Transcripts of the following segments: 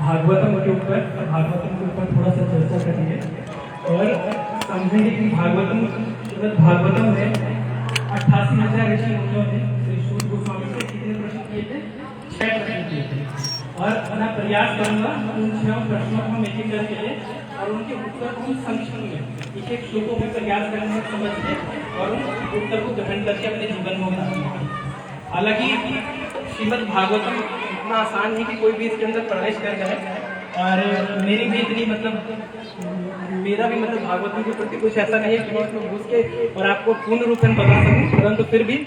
भागवतम के ऊपर थोड़ा सा चर्चा करेंगे और समझेंगे कि श्रीमद् भागवतम में 88,000 ऋषि मुनियों ने श्री सूत गोस्वामी से कितने प्रश्न किए थे? 6 प्रश्न किए थे। और मैं प्रयास करूंगा उन 6 प्रश्नों को हम एक एक करके ले और उनके उत्तर को हम संक्षिप्त में एक एक श्लोकों में प्रयास करेंगे समझने और उन उत्तर को ग्रहण करके अपने जीवन में उतारेंगे। हालांकि श्रीमद् भागवतम इतना आसान है कि कोई भी इसके अंदर प्रवेश कर जाए और मेरी भी इतनी मेरा भी भागवतम के प्रति कुछ ऐसा नहीं है कि मैं उसमें घुस के और आपको पूर्ण रूप में बता सकूं, परंतु फिर भी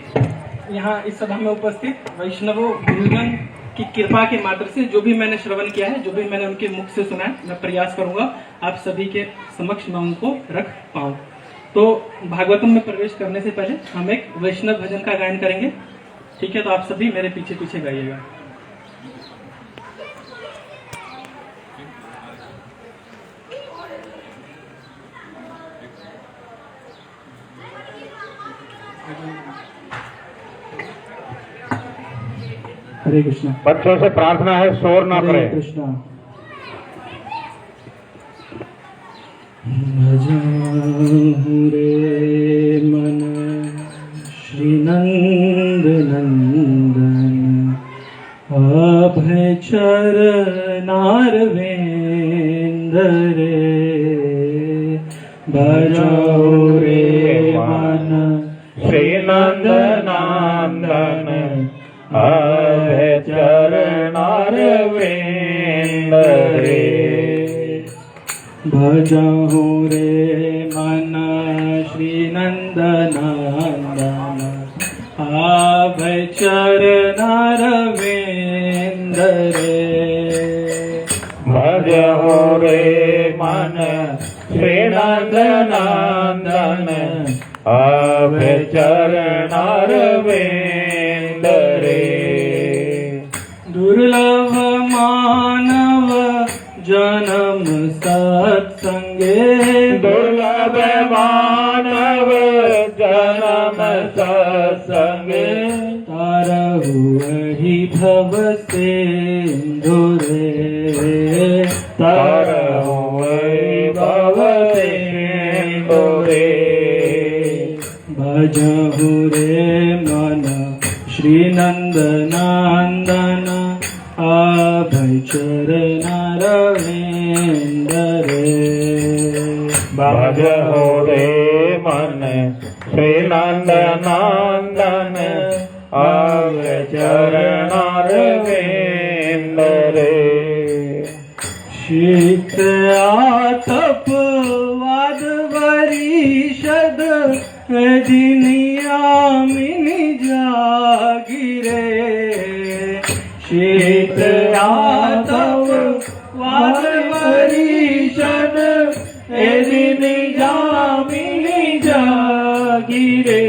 यहाँ इस सभा में उपस्थित वैष्णवों गुरुजन की कृपा के मात्र से जो भी मैंने श्रवण किया है, जो भी मैंने उनके मुख से सुना है, मैं प्रयास करूंगा आप सभी के समक्ष मैं उनको रख पाऊँ। तो भागवतम में प्रवेश करने से पहले हम एक वैष्णव भजन का गायन करेंगे। ठीक है, तो आप सभी मेरे पीछे पीछे गाइएगा। हरे कृष्णा। बच्चों से प्रार्थना है शोर ना करें। हरे कृष्णा। भजहूँ रे मन श्री नंद नंदन अभय चरनारविंद रे। भजहूँ रे मन श्री नंद नंदन अभय चरनारविंद रे। भजहूँ रे मन श्री नंद नंदन अभय चरनारविंद रे। भजहूँ रे मन श्री नंद नंदन अभय चरनारविंद रे। दुर्लभ मानव जन्म सत्संगे। दुर्लभ मानव जन्म सत्संगे। तारहु ही भव सिंधु रे। तारहु ही भव सिंधु रे। भजहूँ रे मन श्री नंद नंदन अभय चरनारविंद रे। भजहूँ रे मन श्री नंद नंदन अभय चरनारविंद रे। शीत आतप वाद वरीषद दिनियामिनी जागिरे। शीत आतप वाद वरीषद दिनियामिनी जागिरे।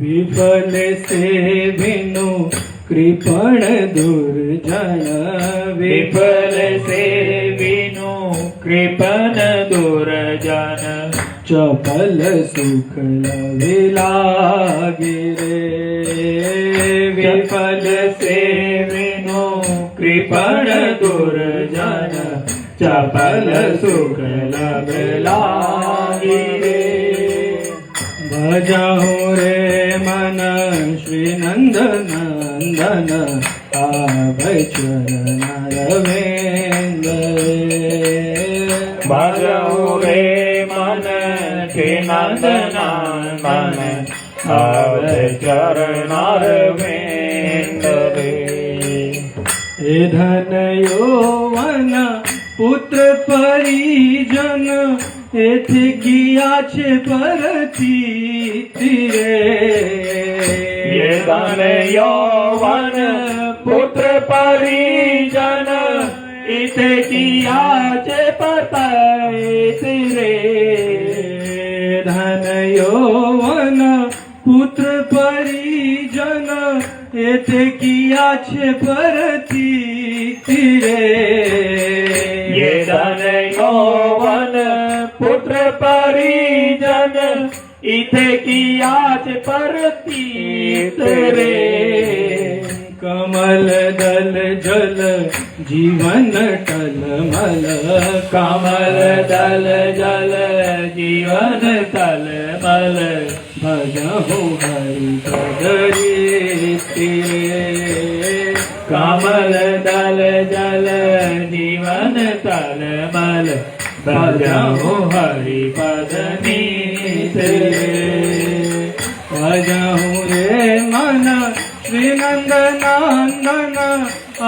विफल से बिनु कृपण दुर्जन। विफल से बिनु कृपण दुर्जन चपल सुख लागे रे। विफल से बिनु कृपण दुर्जन चपल सुख लागे रे। भजहूँ रे मन श्री नंद नंदन अभय चरनारविंद रे। भजहूँ रे मन श्री नंद नंदन अभय चरनारविंद रे। हे धन यौवन पुत्र परिजन एथे किया छे परतीत रे। ये धन यौवन पुत्र परिजन इथे किया छे परतीत रे। धन यौवन पुत्र परिजन एथे किया छे परतीत रे। ये धन यौवन पुत्र परिजन इथे किया छे परतीत रे। कमल दल जल जीवन टलमल कमल दल जल जीवन तलमल भजहु हरि पदरी कमल दल जल जीवन तलमल भजहु हरि पद नीते भजहु रे मन श्री नंद नंदन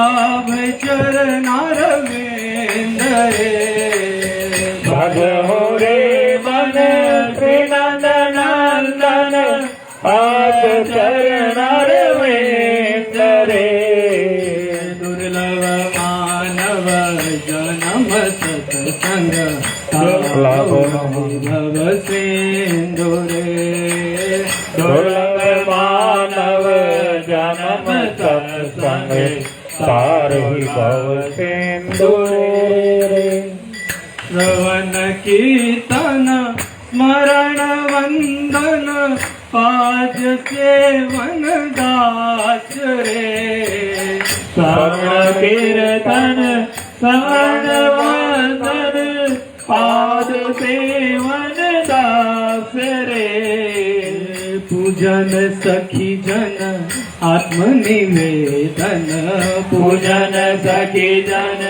अभय चरणारविंद रे भजहु रे मन श्री नंद नंदन आप चरणारविंद रे दुर्लभ मानव जन्म सत्संग दुर्लभ भव सिंधु रे दुर्लभ मानव जन्म सत्संग तारहि भव सिंधु रे श्रवण कीर्तन स्मरण वंदन पाद सेवन दास रे श्रवण कीर्तन श्रवण वंदन पाद सेवन दास रे पूजन सखी जन आत्मनिवेदन पूजन सखी जन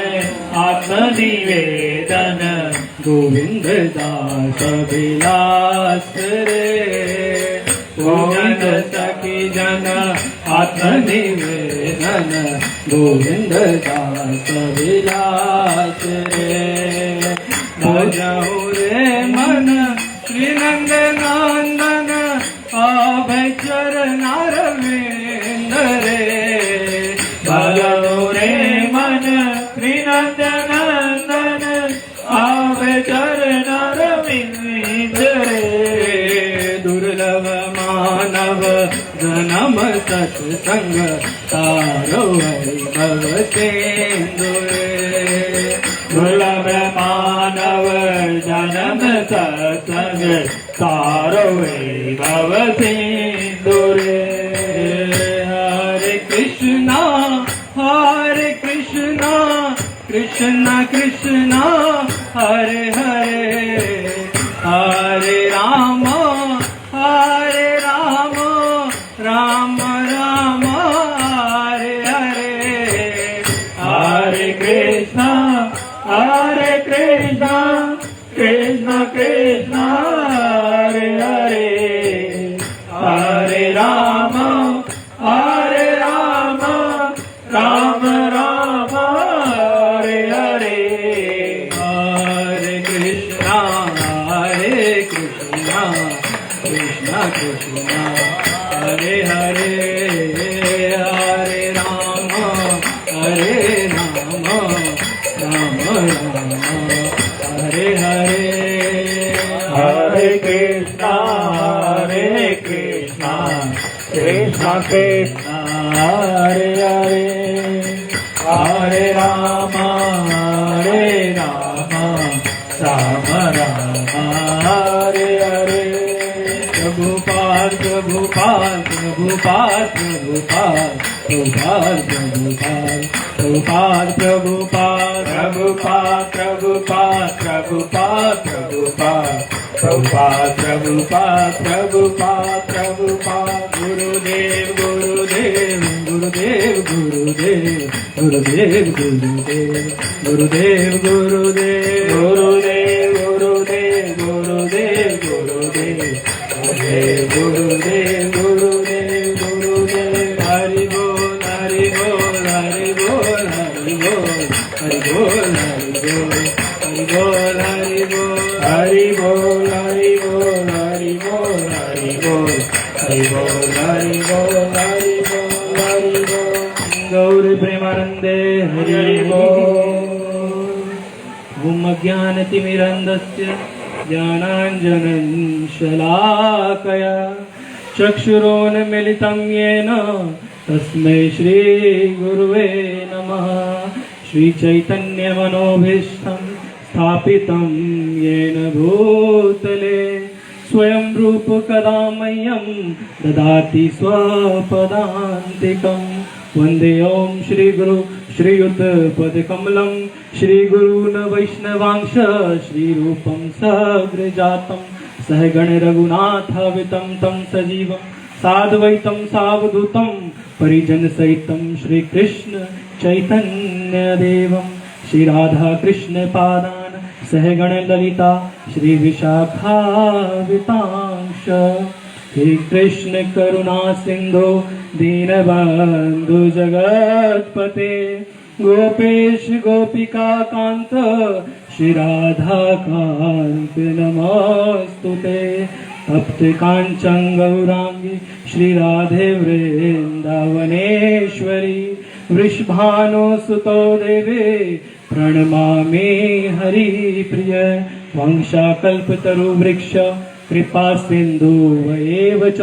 आत्मनिवेदन गोविंद दास विलास रे गोविंद सखी जन आत्मनिवेदन गोविंद दास विलास रे भजहु रे मन श्री नंद नंदन अभय चरणारविंद रे भजहु रे मन श्री नंद नंदन आवे चरणारविंद रे दुर्लभ मानव जन्म सत्संग तारो हरि भव सिंधु रे दुर्लभ मानव जन्म सत्संग तारो भव सिंधु रे हरे कृष्णा कृष्ण कृष्ण हरे हरे हरे राम राम राम हरे हरे हरे कृष्ण कृष्ण कृष्ण हरे हरे हरे राम राम राम हरे हरे हरे कृष्णा कृष्ण कृष्ण हरे हरे हरे राम राम राम हरे हरे हरे कृष्णा कृष्ण कृष्ण हरे हरे हरे राम राम राम हरे हरे प्रभुपाद प्रभुपाद प्रभुपाद प्रभुपाद प्रभुपाद प्रभुपाद प्रभुपाद प्रभुपाद प्रभुपाद प्रभुपाद प्रभुपाद प्रभुपाद प्रभुपाद प्रभुपाद गुरुदेव गुरुदेव गुरुदेव गुरुदेव गुरुदेव गुरुदेव गुरुदेव गुरुदेव गुरुदेव गुरुदेव गुरुदेव गुरुदेव गुरुदेव गुरुदेव गुरुदेव गुरुदेव हरि बोल हरि बोल हरि बोल हरि बोल हरि बोल हरि बोल हरि बोल हरि बोल हरि बोल हरि बोल हरि बोल हरि बोल हरि बोल हरि बोल हरि बोल गौरी प्रेमानंदे हरि बोल गुम ज्ञानतिमिरन्धस्य ज्ञानाञ्जनं शलाकया चक्षुरोन्मिलितं येन तस्मै श्रीगुरुवे नमः श्रीचैतन्यमनोभीष्टं स्थापितं येन भूतले स्वयं रूप कदा मह्यं ददाति स्वपदान्तिकम् वंदे ओम श्री गुरु श्रीयुत पदकमलं श्री गुरून् वैष्णवांश श्री रूपं सग्रजातं सहगण रघुनाथावितं तं सजीवं साद्वैतं सावधूतं परिजन सहितं श्री कृष्ण चैतन्य देवं श्री राधा कृष्ण पादान सहगण ललिता श्री विशाखावितांश हे कृष्ण करुणा सिंधु दीनबंधु जगतपते गोपेश गोपिका कांत श्री राधा कांत नमस्तुते तप्त कांचन गौरांगी श्री राधे वृंदावनेश्वरी वृषभानुसुतो देवे प्रणमामि हरिप्रिय वंशाकल्पतरुवृक्ष कृपा सिंधु एव च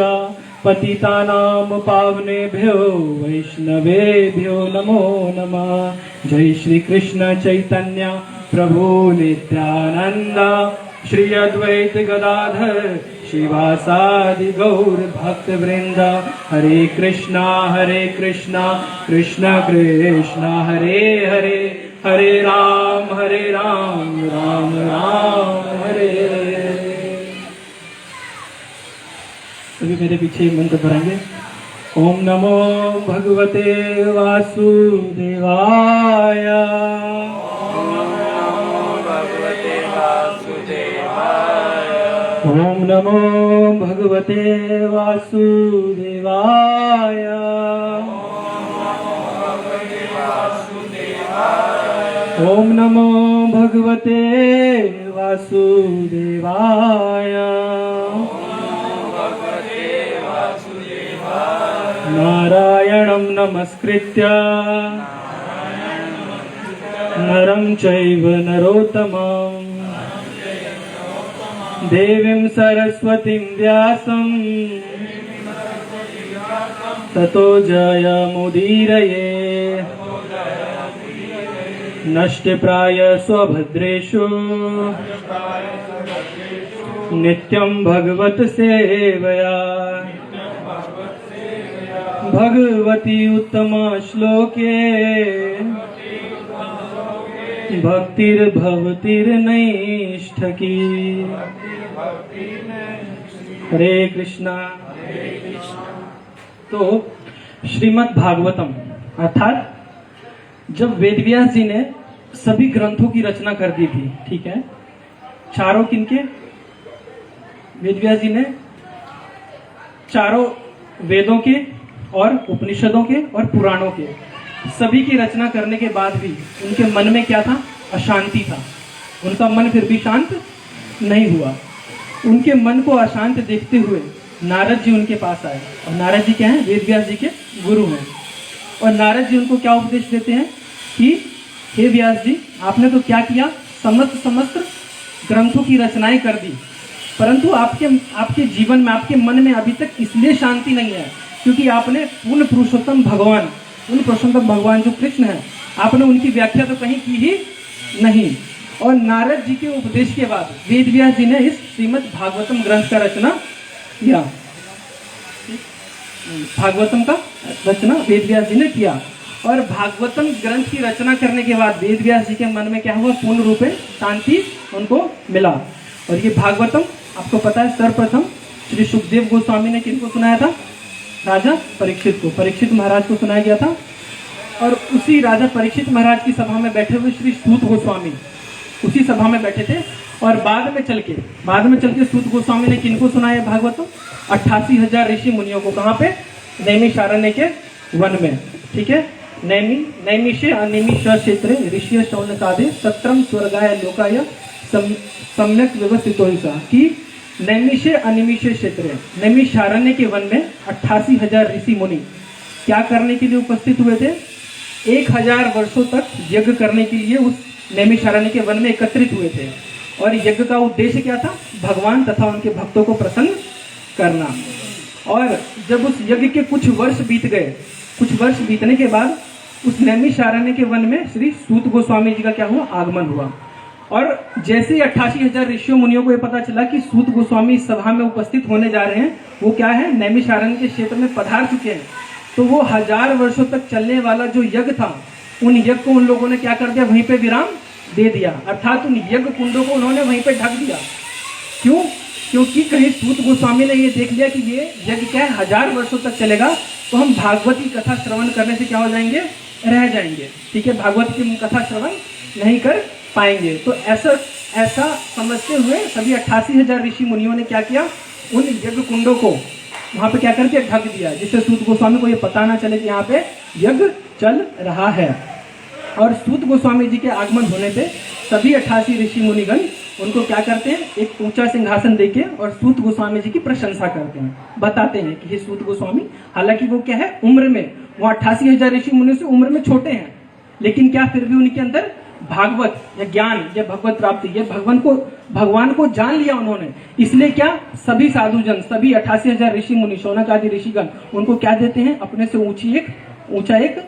पतितानां पावनेभ्यो वैष्णवेभ्यो नमो नमः। जय श्री कृष्ण चैतन्य प्रभु नित्यानंद श्री अद्वैत गदाधर शिवासादि गौर भक्त वृंद हरे कृष्णा कृष्ण कृष्ण हरे हरे हरे राम राम राम हरे हरे। सभी मेरे पीछे मंत्र पढ़ेंगे। ओम नमो भगवते वासुदेवाय। ओम नमो भगवते वासुदेवाय। ओम नमो भगवते वासुदेवाय। नारायणं नमस्कृत्य नरं चैव नरोत्तमं देवीं सरस्वतीं व्यासं ततो जयमुदीरये। नष्टप्राय स्वभद्रेषु नित्यं भगवत सेवया भगवती उत्तम श्लोके भक्तिर्भवतिर्नैष्ठकी। हरे कृष्णा। तो श्रीमद् भागवतम अर्थात जब वेदव्यास जी ने सभी ग्रंथों की रचना कर दी थी, ठीक है, चारों किनके, वेदव्यास जी ने चारों वेदों के और उपनिषदों के और पुराणों के सभी की रचना करने के बाद भी उनके मन में क्या था, अशांति था। उनका मन फिर भी शांत नहीं हुआ। उनके मन को अशांत देखते हुए नारद जी उनके पास आए, और नारद जी क्या हैं, वेदव्यास जी के गुरु हैं। और नारद जी उनको क्या उपदेश देते हैं कि हे व्यास जी, आपने तो क्या किया, समस्त ग्रंथों की रचनाएं कर दी, परंतु आपके जीवन में, आपके मन में अभी तक इसलिए शांति नहीं है क्योंकि आपने पूर्ण पुरुषोत्तम भगवान जो कृष्ण है, आपने उनकी व्याख्या तो कहीं की ही नहीं। और नारद जी के उपदेश के बाद वेदव्यास जी ने इस श्रीमद् भागवतम ग्रंथ का रचना किया। भागवतम का रचना वेदव्यास जी ने किया। और भागवतम ग्रंथ की रचना करने के बाद वेदव्यास जी के मन में क्या हुआ, पूर्ण रूप से शांति उनको मिला। और ये भागवतम आपको पता है, सर्वप्रथम श्री सुखदेव गोस्वामी ने किनको सुनाया था, राजा परीक्षित को, परीक्षित महाराज को सुनाया गया था। और उसी राजा परीक्षित महाराज की सभा में बैठे हुए श्री सूत गोस्वामी उसी सभा में बैठे थे। और बाद में चल के सूत गोस्वामी ने किनको सुनाया भागवतम, 88,000 ऋषि मुनियों को। कहाँ पे, नैमिषारण्य के वन में, ठीक है। नैमिषे अनिमिष क्षेत्रे ऋषि शौनकादे सत्रम स्वर्गाय लोकाय सम्यक व्यवस्थितो कि नैमिषे अनिमिषे क्षेत्र, नैमिषारण्य के वन में 88,000 ऋषि मुनि क्या करने के लिए उपस्थित हुए थे, 1000 वर्षों तक यज्ञ करने के लिए उस नैमिषारण्य के वन में एकत्रित हुए थे। और यज्ञ का उद्देश्य क्या था, भगवान तथा उनके भक्तों को प्रसन्न करना। और जब उस यज्ञ के कुछ वर्ष बीतने के बाद उस नैमिषारण्य के वन में श्री सूत गोस्वामी जी का क्या हुआ, आगमन हुआ। और जैसे ही 88,000 ऋषियों मुनियों को ये पता चला कि सूत गोस्वामी इस सभा में उपस्थित होने जा रहे हैं, वो क्या है, नैमिषारण्य के क्षेत्र में पधार चुके हैं, तो वो 1000 वर्षों तक चलने वाला जो यज्ञ था, उन यज्ञ को उन लोगों ने क्या कर दिया, वहीं पे विराम दे दिया, अर्थात उन यज्ञ कुंडों को उन्होंने वहीं पे ढक दिया। क्यों? क्योंकि कहीं सूत गोस्वामी ने ये देख लिया कि ये यज्ञ क्या है 1000 वर्षों तक चलेगा, तो हम भागवत की कथा श्रवण करने से क्या हो जाएंगे, रह जाएंगे। ठीक है, भागवत की कथा श्रवण नहीं कर पाएंगे। तो ऐसा समझते हुए सभी 88,000 ऋषि मुनियों ने क्या किया, उन यज्ञ कुंडों को वहां पे क्या कर दिया, ढक दिया, जिससे सूत गोस्वामी को ये पता ना चले कि यहाँ पे यज्ञ चल रहा है। और सूत गोस्वामी जी के आगमन होने पे सभी 88 ऋषि मुनिगण उनको क्या करते हैं, एक ऊंचा सिंहासन देके और सूत गोस्वामी जी की प्रशंसा करते हैं, बताते हैं कि हे सूत गोस्वामी, हालांकि वो क्या है उम्र में, वो 88,000 ऋषि मुनि से उम्र में छोटे हैं, लेकिन क्या फिर भी उनके अंदर भागवत या ज्ञान या भगवत प्राप्ति या भगवान को जान लिया उन्होंने। इसलिए क्या सभी साधुजन, सभी 88,000 ऋषि मुनि, शौनक आदि ऋषिगण उनको क्या देते हैं, अपने से ऊंचा एक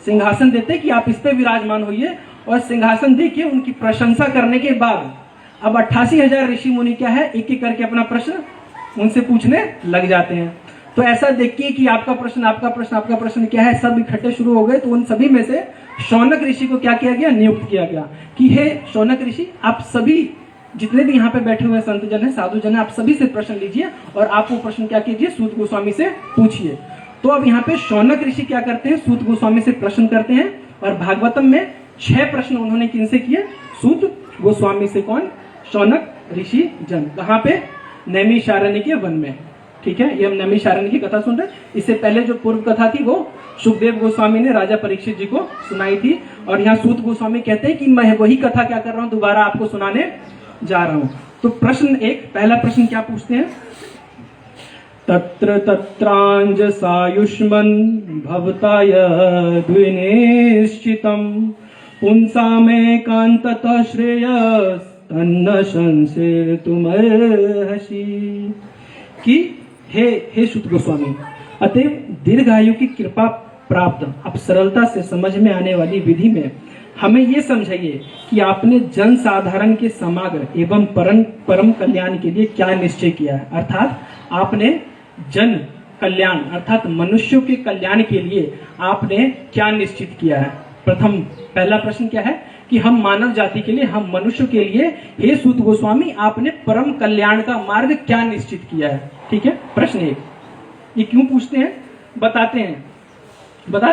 सिंहासन देते हैं कि आप इस पे विराजमान होइए। और सिंहासन देके उनकी प्रशंसा करने के बाद अब 88,000 ऋषि मुनि क्या है, एक एक करके अपना प्रश्न उनसे पूछने लग जाते हैं। तो ऐसा देखिए कि आपका प्रश्न क्या है, सब इकट्ठे शुरू हो गए। तो उन सभी में से शौनक ऋषि को क्या किया गया, नियुक्त किया गया कि हे शौनक ऋषि, आप सभी जितने भी यहाँ पे बैठे हुए संत जन है, साधु जन है, आप सभी से प्रश्न लीजिए और आप वो प्रश्न क्या कीजिए, सूत गोस्वामी से पूछिए। तो अब यहाँ पे शौनक ऋषि क्या करते हैं, सूत गोस्वामी से प्रश्न करते हैं। और भागवतम में 6 प्रश्न उन्होंने किनसे किए, सूत गोस्वामी से। कौन? शौनक ऋषि जन। कहाँ पे? नैमिषारण्य के वन में। ठीक है, ये हम नैमिषारण्य की कथा सुन रहे। इससे पहले जो पूर्व कथा थी वो सुखदेव गोस्वामी ने राजा परीक्षित जी को सुनाई थी। और यहाँ सूत गोस्वामी कहते हैं कि मैं वही कथा क्या कर रहा हूँ, दोबारा आपको सुनाने जा रहा हूँ। तो प्रश्न एक, पहला प्रश्न क्या पूछते हैं, तत्र तत्रांज सायुष्मन भवताय द्विनिश्चितम पुंसामेकांततः श्रेयस तन्न संशयितुमर्हसि। कि हे सूत गोस्वामी, अतएव दीर्घायु की कृपा प्राप्त अब सरलता से समझ में आने वाली विधि में हमें ये समझाइए कि आपने जन साधारण के समाग्र एवं परम कल्याण के लिए क्या निश्चय किया है। अर्थात आपने जन कल्याण अर्थात मनुष्यों के कल्याण के लिए आपने क्या निश्चित किया है। पहला प्रश्न क्या है कि हम मानव जाति के लिए, हम मनुष्य के लिए, हे सूत गोस्वामी, आपने परम कल्याण का मार्ग क्या निश्चित किया है। ठीक है, प्रश्न एक। ये क्यों पूछते हैं, बताते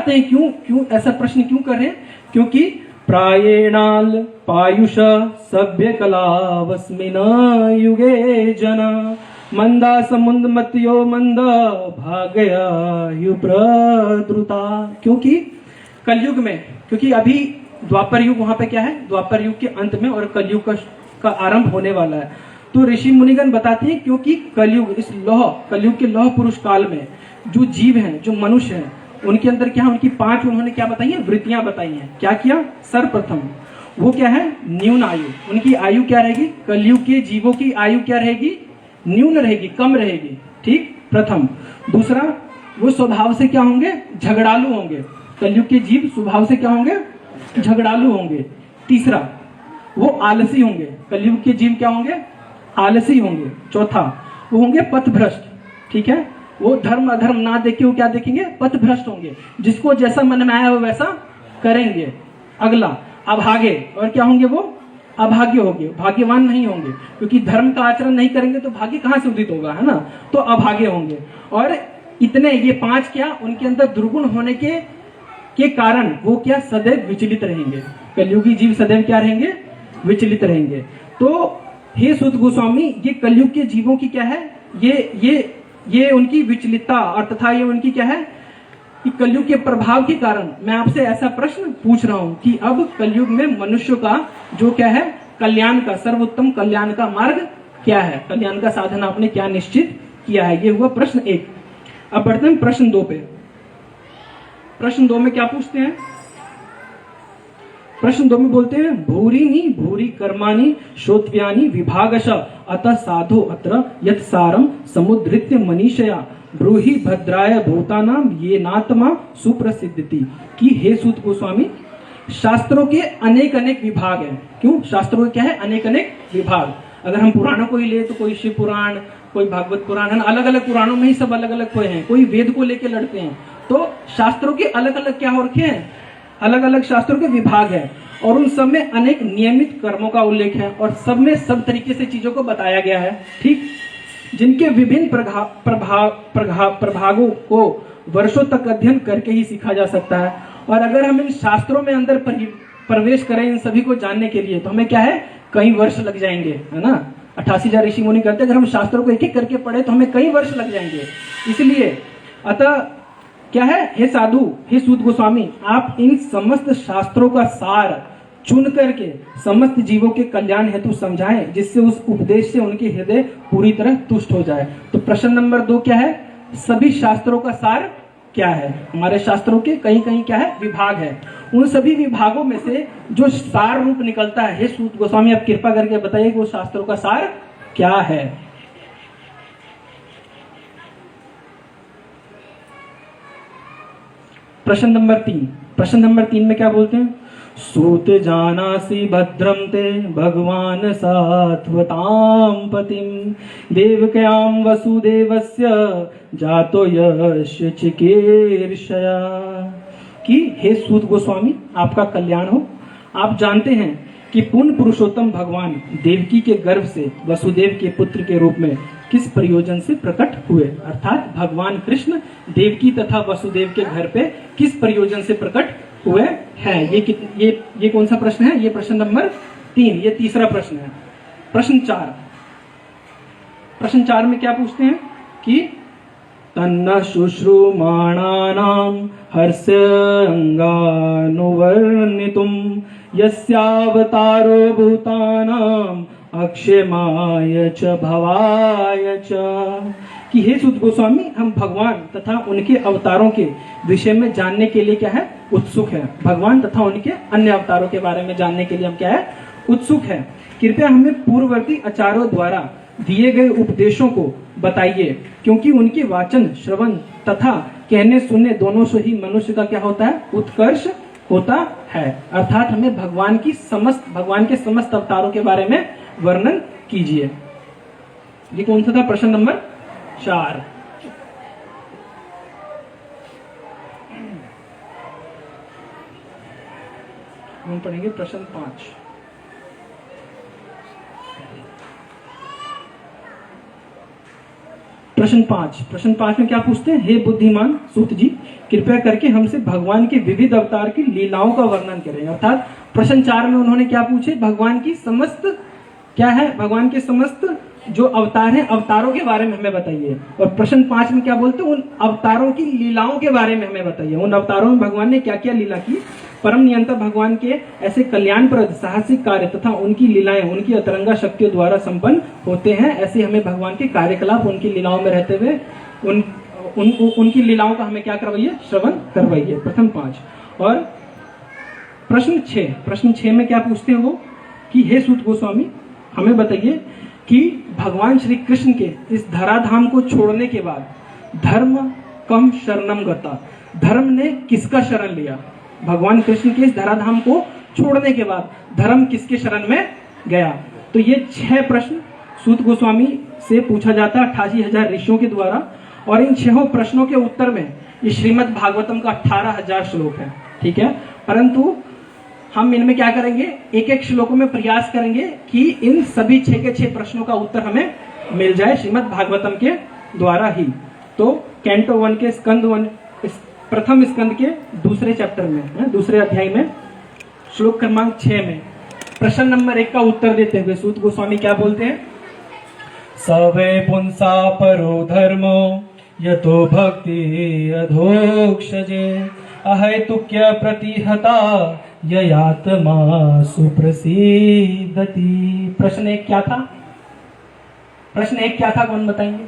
हैं क्यों ऐसा प्रश्न क्यों कर रहे हैं। क्योंकि प्रायेणाल पायुष सभ्य कलावस्मिन युगे जना मंदा समुद्र मत्यो मंद भागया युप्रद्रुता। क्योंकि कलयुग में, क्योंकि अभी द्वापर युग वहां पे क्या है, द्वापर युग के अंत में और कलयुग का आरंभ होने वाला है। तो ऋषि मुनिगण बताते हैं क्योंकि कलयुग कलयुग के लौह पुरुष काल में जो जीव हैं, जो मनुष्य हैं, उनके अंदर क्या है, उनकी 5 उन्होंने क्या बताई है, वृत्तियां बताई हैं। क्या किया, सर्वप्रथम वो क्या है, न्यून आयु, उनकी आयु क्या रहेगी, कलयुग के जीवों की आयु क्या रहेगी, न्यून रहेगी, कम रहेगी। ठीक, प्रथम। दूसरा, वो स्वभाव से क्या होंगे, झगड़ालू होंगे। कलयुग के जीव स्वभाव से क्या होंगे, झगड़ालू होंगे। तीसरा, वो आलसी होंगे। कलयुग के जीव क्या होंगे, आलसी होंगे। चौथा, वो होंगे पथभ्रष्ट। ठीक है, वो धर्म अधर्म ना देखे वो क्या देखेंगे, पथभ्रष्ट होंगे, जिसको जैसा मन में आया वो वैसा करेंगे। अगला, अभागे, और क्या होंगे, वो अभाग्य होंगे, भाग्यवान नहीं होंगे, क्योंकि धर्म का आचरण नहीं करेंगे तो भाग्य कहाँ से उदित होगा, है ना। तो अभागे होंगे। और इतने, ये 5 क्या, उनके अंदर दुर्गुण होने के कारण वो क्या, सदैव विचलित रहेंगे। कलयुगी जीव सदैव क्या रहेंगे, विचलित रहेंगे। तो हे सूत गोस्वामी, ये कलयुग के जीवों की क्या है, ये उनकी विचलितता और तथा ये उनकी क्या है कि कलयुग के प्रभाव के कारण मैं आपसे ऐसा प्रश्न पूछ रहा हूं कि अब कलयुग में मनुष्य का जो क्या है, कल्याण का, सर्वोत्तम कल्याण का मार्ग क्या है, कल्याण का साधन आपने क्या निश्चित किया है। ये हुआ प्रश्न 1। अब बढ़ते हैं प्रश्न 2 पे। प्रश्न 2 में क्या पूछते हैं, प्रश्न 2 में बोलते हैं, भूरी कर्माणि श्रोत्व्यानि विभागश अतः साधो अत्र यत् सारम समुद्धृत्य मनीषया ब्रूहि भद्राय भूतानाम ये नात्मा सुप्रसिद्धति। कि हे सूत गोस्वामी, शास्त्रों के अनेक विभाग हैं। क्यों, शास्त्रों के क्या है, अनेक विभाग। अगर हम पुराणों को ही ले तो कोई शिव पुराण, कोई भागवत पुराण, है ना, अलग अलग पुराणों में ही सब अलग अलग कोई हैं। कोई वेद को लेके लड़ते हैं, तो शास्त्रों के अलग अलग क्या हो रखे हैं, अलग अलग शास्त्रों के विभाग है और उन सब में अनेक नियमित कर्मों का उल्लेख है और सब में सब तरीके से चीजों को बताया गया है, ठीक, जिनके विभिन्न प्रभागों को वर्षों तक अध्ययन करके ही सीखा जा सकता है। और अगर हम इन शास्त्रों में अंदर प्रवेश करें इन सभी को जानने के लिए तो हमें क्या है, कई वर्ष लग जाएंगे, है ना। 88,000 ऋषि मुनि करते, अगर हम शास्त्रों को एक एक करके पढ़े तो हमें कई वर्ष लग जाएंगे। इसलिए अतः क्या है, हे साधु, हे सूत गोस्वामी, आप इन समस्त शास्त्रों का सार चुन करके समस्त जीवों के कल्याण हेतु समझाएं, जिससे उस उपदेश से उनके हृदय पूरी तरह तुष्ट हो जाए। तो प्रश्न नंबर 2 क्या है, सभी शास्त्रों का सार क्या है। हमारे शास्त्रों के कहीं कहीं क्या है, विभाग है, उन सभी विभागों में से जो सार रूप निकलता है, हे सूत गोस्वामी आप कृपा करके बताइए कि वो शास्त्रों का सार क्या है। प्रश्न नंबर 3 में क्या बोलते हैं, सूत जानासि भद्रम ते भगवान सात्वतां पतिम देवक्यां वसुदेवस्य जातो यस्य चिकीर्षया। कि हे सूत गोस्वामी आपका कल्याण हो, आप जानते हैं कि पूर्ण पुरुषोत्तम भगवान देवकी के गर्भ से वसुदेव के पुत्र के रूप में किस प्रयोजन से प्रकट हुए, अर्थात भगवान कृष्ण देवकी तथा वसुदेव के घर पे किस प्रयोजन से प्रकट हुए हैं। ये कौन सा प्रश्न है, ये प्रश्न नंबर 3, ये तीसरा प्रश्न है। प्रश्न 4 में क्या पूछते हैं कि तन्न शुश्रूमाणानां हर्षांगानुवर्णितुं यस्यावतारो भूतानां अक्षमाय च भवाय च। कि हे सूत गोस्वामी हम भगवान तथा उनके अवतारों के विषय में जानने के लिए क्या है, उत्सुक है। भगवान तथा उनके अन्य अवतारों के बारे में जानने के लिए हम क्या है, उत्सुक है। कृपया हमें पूर्ववर्ती आचार्यों द्वारा दिए गए उपदेशों को बताइए, क्योंकि उनके वाचन श्रवण तथा कहने सुनने दोनों से ही मनुष्य का क्या होता है, उत्कर्ष होता है। अर्थात हमें भगवान के समस्त अवतारों के बारे में वर्णन कीजिए। ये कौन सा था, प्रश्न नंबर 4। हम पढ़ेंगे प्रश्न 5। प्रश्न 5 में क्या पूछते हैं, हे बुद्धिमान सूत जी कृपया करके हमसे भगवान के विविध अवतार की लीलाओं का वर्णन करें। अर्थात प्रश्न 4 में उन्होंने क्या पूछे, भगवान की समस्त क्या है, भगवान के समस्त जो अवतार हैं अवतारों के बारे में हमें बताइए। और प्रश्न 5 में क्या बोलते हैं, उन अवतारों की लीलाओं के बारे में हमें बताइए। उन अवतारों में भगवान ने क्या क्या लीला की, परम नियंता भगवान के ऐसे कल्याणप्रद साहसिक कार्य तथा उनकी लीलाएं उनकी अतरंगा शक्तियों द्वारा संपन्न होते हैं, ऐसे हमें भगवान के कार्यकलाप उनकी लीलाओं में रहते हुए उनकी लीलाओं का हमें क्या करवाइए, श्रवण करवाइए। प्रथम 5। और प्रश्न 6 में क्या पूछते हैं वो कि हे सूत गोस्वामी हमें बताइए कि भगवान श्री कृष्ण के इस धराधाम को छोड़ने के बाद धर्म कम शरणम गता, धर्म ने किसका शरण लिया। भगवान कृष्ण के इस धराधाम को छोड़ने के बाद धर्म किसके शरण में गया। तो ये 6 प्रश्न सूत गोस्वामी से पूछा जाता है 88,000 ऋषियों के द्वारा। और इन 6 प्रश्नों के उत्तर में ये श्रीमद् भागवतम का 18,000 श्लोक है, ठीक है। परंतु हम इनमें क्या करेंगे, एक एक श्लोकों में प्रयास करेंगे कि इन सभी 6 के 6 प्रश्नों का उत्तर हमें मिल जाए श्रीमद् भागवतम के द्वारा ही। तो कैंटो 1 के स्कंद 1 प्रथम स्कंद के दूसरे चैप्टर में, दूसरे अध्याय में श्लोक क्रमांक 6 में प्रश्न नंबर 1 का उत्तर देते हुए सूत गोस्वामी क्या बोलते हैं, सवे पुंसा परो धर्मो यतो भक्ति अधोक्षजे अहेतुक्य प्रतिहता ययात्मा सुप्रसिद्धति। प्रश्न 1 क्या था, कौन बताएंगे।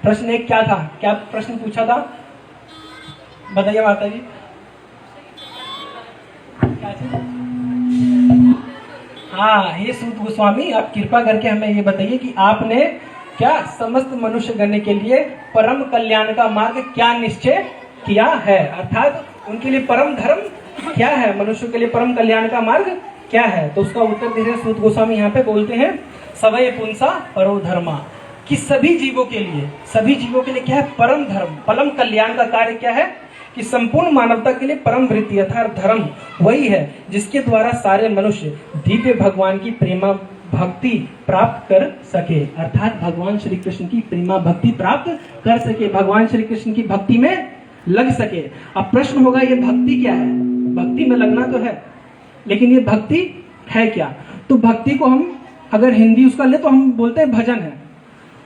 प्रश्न 1 क्या था, क्या प्रश्न पूछा था, बताइए माता जी। हाँ, हे सूत गोस्वामी आप कृपा करके हमें ये बताइए कि आपने क्या समस्त मनुष्य गण के लिए परम कल्याण का मार्ग क्या निश्चय किया है, अर्थात उनके लिए परम धर्म क्या है, मनुष्य के लिए परम कल्याण का मार्ग क्या है। तो उसका उत्तर दे रहे सूत गोस्वामी यहाँ पे बोलते हैं सवय पुंसा परो धर्मा, कि सभी जीवों के लिए क्या है? परम धर्म, परम कल्याण का कार्य क्या है? कि संपूर्ण मानवता के लिए परम वृत्ति अर्थात धर्म वही है जिसके द्वारा सारे मनुष्य दिव्य भगवान की प्रेमा भक्ति प्राप्त कर सके, अर्थात भगवान श्री कृष्ण की प्रेमा भक्ति प्राप्त कर सके, भगवान श्री कृष्ण की भक्ति में लग सके। अब प्रश्न होगा ये भक्ति क्या है? भक्ति में लगना तो है, लेकिन ये भक्ति है क्या? तो भक्ति को हम अगर हिंदी उसका ले तो हम बोलते हैं भजन है।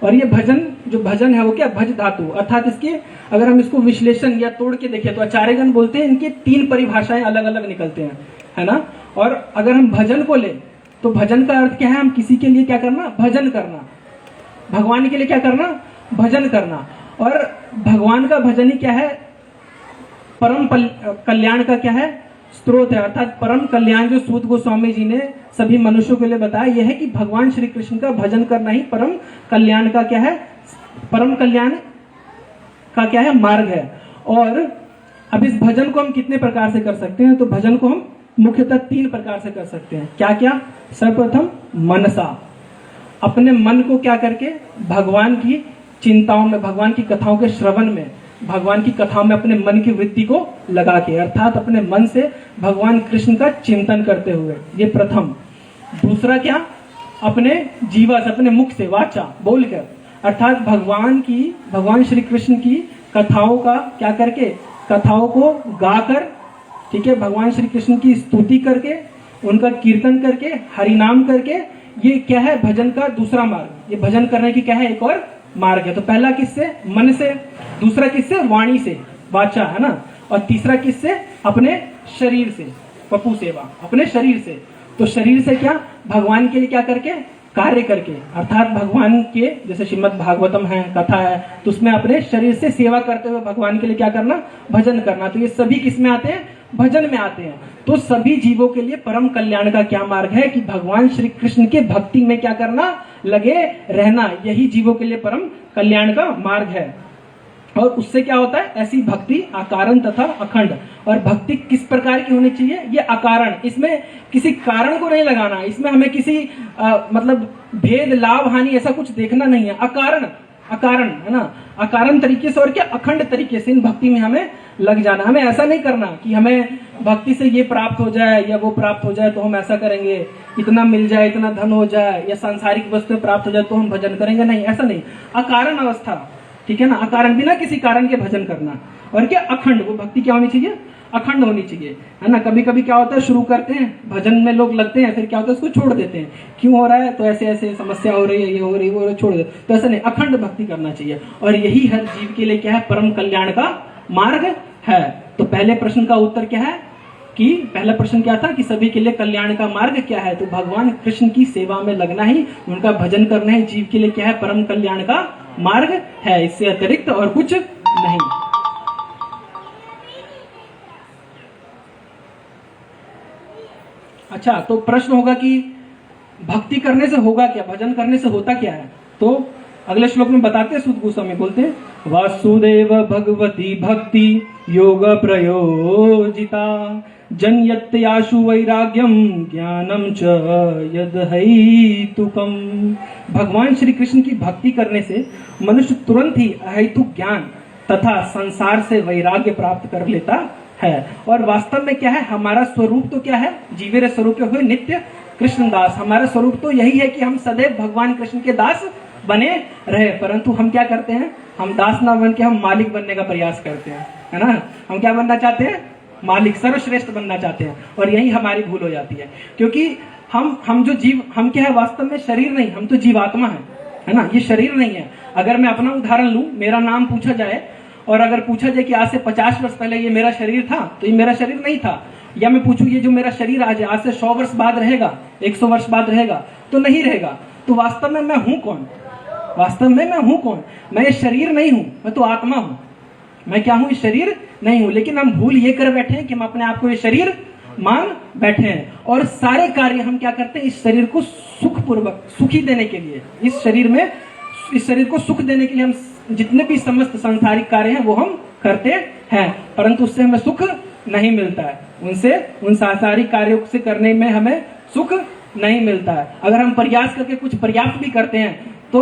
और ये भजन जो भजन है वो क्या? भज धातु, अर्थात इसके अगर हम इसको विश्लेषण या तोड़ के देखें तो आचार्यगण बोलते हैं इनके 3 परिभाषाएं अलग अलग निकलते हैं, है ना। और अगर हम भजन को ले तो भजन का अर्थ क्या है? हम किसी के लिए क्या करना? भजन करना। भगवान के लिए क्या करना? भजन करना। और भगवान का भजन ही क्या है? परम कल्याण का क्या है? स्रोत है, अर्थात परम कल्याण जो सूत गोस्वामी जी ने सभी मनुष्यों के लिए बताया यह है कि भगवान श्री कृष्ण का भजन करना ही परम कल्याण का क्या है? परम कल्याण का क्या है? मार्ग है। और अब इस भजन को हम कितने प्रकार से कर सकते हैं? तो भजन को हम मुख्यतः 3 प्रकार से कर सकते हैं। क्या क्या? सर्वप्रथम मनसा, अपने मन को क्या करके? भगवान की चिंताओं में, भगवान की कथाओं के श्रवण में, भगवान की कथाओं में अपने मन की वृत्ति को लगा के, अर्थात अपने मन से भगवान कृष्ण का चिंतन करते हुए, ये प्रथम। दूसरा क्या? अपने जीवा से, अपने मुख से, वाचा बोलकर, अर्थात भगवान श्री कृष्ण की कथाओं का क्या करके? कथाओं को गाकर, ठीक है, भगवान श्री कृष्ण की स्तुति करके, उनका कीर्तन करके, हरिनाम करके, ये क्या है? भजन का दूसरा मार्ग। ये भजन करने की क्या है? एक और मार्ग है। तो पहला किससे? मन से, दूसरा किससे? वाणी से, वाचा, है ना। और तीसरा किससे? अपने शरीर से, पपु सेवा, अपने शरीर से। तो शरीर से क्या? भगवान के लिए क्या करके? कार्य करके, अर्थात भगवान के जैसे श्रीमद् भागवतम है, कथा है, तो उसमें अपने शरीर से सेवा करते हुए भगवान के लिए क्या करना? भजन करना। तो ये सभी किस में आते हैं? भजन में आते हैं। तो सभी जीवों के लिए परम कल्याण का क्या मार्ग है? कि भगवान श्री कृष्ण के भक्ति में क्या करना? लगे रहना। यही जीवों के लिए परम कल्याण का मार्ग है। और उससे क्या होता है? ऐसी भक्ति अकारण तथा अखंड। और भक्ति किस प्रकार की होनी चाहिए? ये अकारण, इसमें किसी कारण को नहीं लगाना, इसमें हमें किसी मतलब भेद लाभ हानि ऐसा कुछ देखना नहीं है। अकारण, अकारण, है ना, अकारण तरीके से और क्या? अखंड तरीके से इन भक्ति में हमें लग जाना। हमें ऐसा नहीं करना कि हमें भक्ति से ये प्राप्त हो जाए या वो प्राप्त हो जाए तो हम ऐसा करेंगे, इतना मिल जाए, इतना धन हो जाए या सांसारिक वस्तुएं प्राप्त हो जाए तो हम भजन करेंगे, नहीं, ऐसा नहीं। अकारण अवस्था, ठीक है ना, अकारण, बिना किसी कारण के भजन करना। और क्या? अखंड। वो भक्ति क्या होनी चाहिए? अखंड होनी चाहिए, है ना। कभी कभी क्या होता है, शुरू करते हैं, भजन में लोग लगते हैं, फिर क्या होता है उसको छोड़ देते हैं। क्यों हो रहा है? तो ऐसे ऐसे समस्या हो रही है, ये हो रही है, वो छोड़ देते। तो ऐसा नहीं, अखंड भक्ति करना चाहिए। और यही हर जीव के लिए क्या है? परम कल्याण का मार्ग है। तो पहले प्रश्न का उत्तर क्या है? कि पहला प्रश्न क्या था? कि सभी के लिए कल्याण का मार्ग क्या है? तो भगवान कृष्ण की सेवा में लगना ही, उनका भजन करना ही जीव के लिए क्या है? परम कल्याण का मार्ग है, इससे अतिरिक्त और कुछ नहीं। अच्छा, तो प्रश्न होगा कि भक्ति करने से होगा क्या? भजन करने से होता क्या है? तो अगले श्लोक में बताते हैं, सूत गोस्वामी बोलते हैं, वासुदेव भगवती भक्ति योग प्रयोजिता जन्यत्याशु वैराग्यम ज्ञानम च यदहैतुकम। भगवान श्री कृष्ण की भक्ति करने से मनुष्य तुरंत ही अहेतुक ज्ञान तथा संसार से वैराग्य प्राप्त कर लेता है। और वास्तव में क्या है? हमारा स्वरूप तो क्या है? जीवेर स्वरूप हुए नित्य कृष्ण दास। हमारा स्वरूप तो यही है कि हम सदैव भगवान कृष्ण के दास बने रहे, परंतु हम क्या करते हैं? हम दास ना बन के हम मालिक बनने का प्रयास करते हैं, है ना। हम क्या बनना चाहते हैं? मालिक, सर्वश्रेष्ठ बनना चाहते हैं। और यही हमारी भूल हो जाती है, क्योंकि हम जो जीव, हम क्या है? वास्तव में शरीर नहीं, हम तो जीवात्मा है ना। ये शरीर नहीं है। अगर मैं अपना उदाहरण लूं, मेरा नाम पूछा जाए और अगर पूछा जाए कि आज से 50 वर्ष पहले ये मेरा शरीर था, तो ये मेरा शरीर नहीं था। या मैं पूछूं ये जो मेरा शरीर आज से 100 वर्ष बाद रहेगा, 100 वर्ष बाद रहेगा, तो नहीं रहेगा। तो वास्तव में मैं हूं कौन? वास्तव में मैं हूं कौन? मैं ये शरीर नहीं हूं, मैं तो आत्मा हूं। मैं क्या हूं? ये शरीर नहीं हूं। लेकिन हम भूल ये कर बैठे हैं कि हम अपने आप को ये शरीर मान बैठे हैं। और सारे कार्य हम क्या करते हैं? इस शरीर को सुखपूर्वक, सुखी देने के लिए, इस शरीर को सुख देने के लिए हम जितने भी समस्त सांसारिक कार्य हैं वो हम करते हैं, परंतु उससे हमें सुख नहीं मिलता है। उन सांसारिक कार्यों से करने में हमें सुख नहीं मिलता है। अगर हम प्रयास करके कुछ पर्याप्त भी करते हैं तो